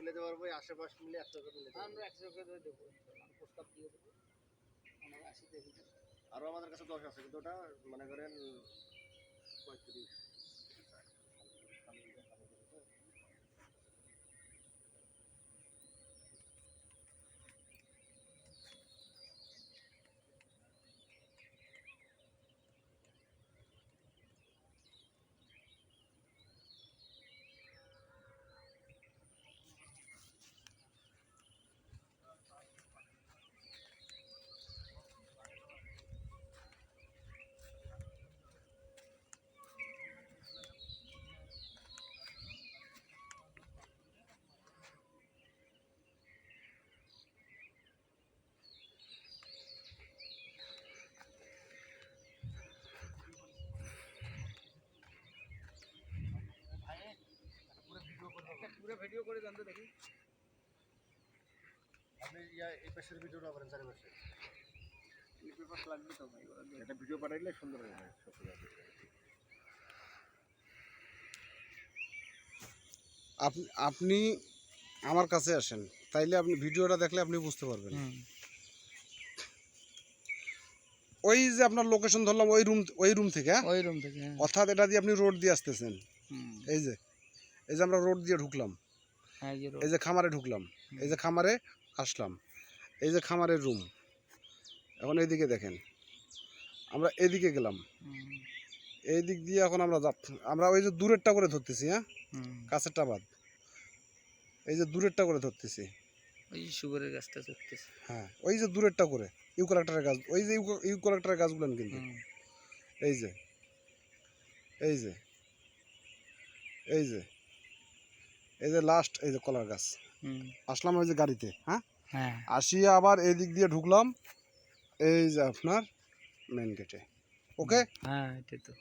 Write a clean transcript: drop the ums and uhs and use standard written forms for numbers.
মিলাতে পারবো, আশেপাশ মিলে 100 করে মিলাতে পারবো। আমরা 100 করে দেবো, আমরা প্রস্তাব দিয়ে দেবো। আমরা 80 দিয়ে দিই। আরো আমাদের কাছে 10 আছে, কিন্তু ওটা মনে করেন 35। পুরো ভিডিও করে দেন তো দেখি। আপনি এই পাশের ভিডিওটা করেন, চারিপাশে এই পেপার লাগবে তো ভাই, ওরা একটা ভিডিও পাঠাইলে সুন্দর হয়ে যায় সব কিছু। আপনি আমার কাছে আসেন, তাইলে আপনি ভিডিওটা দেখলে আপনি বুঝতে পারবেন। ওই যে আপনার লোকেশন ধরলাম, ওই রুম থেকে, ওই রুম থেকে, অর্থাৎ এটা দিয়ে আপনি রোড দিয়ে আসতেছেন। এই যে আমরা রোড দিয়ে ঢুকলাম, হ্যাঁ এই যে খামারে ঢুকলাম, এই যে খামারে আসলাম, এই যে খামারের রুম। এখন এইদিকে দেখেন, আমরা এদিকে গেলাম, এই দিক দিয়ে এখন আমরা ওই যে দূরেরটা করে ধরতেছি। হ্যাঁ, কাছেরটা বাদ, এই যে দূরেরটা করে ধরতেছি। ওই সুগারের গাছটা চড়তেছে। হ্যাঁ, ওই যে দূরেরটা করে ইউক্যালিপটাসের গাছ, ওই যে ইউক্যালিপটাসের গাছগুলো কিন্তু এই যে এই যে এই যে এই যে লাস্ট, এই যে কলার গাছ। আসলাম ওই যে গাড়িতে, হ্যাঁ, আসিয়ে আবার এই দিক দিয়ে ঢুকলাম, এই যে আপনার মেন গেটে। ওকে, হ্যাঁ, এটা তো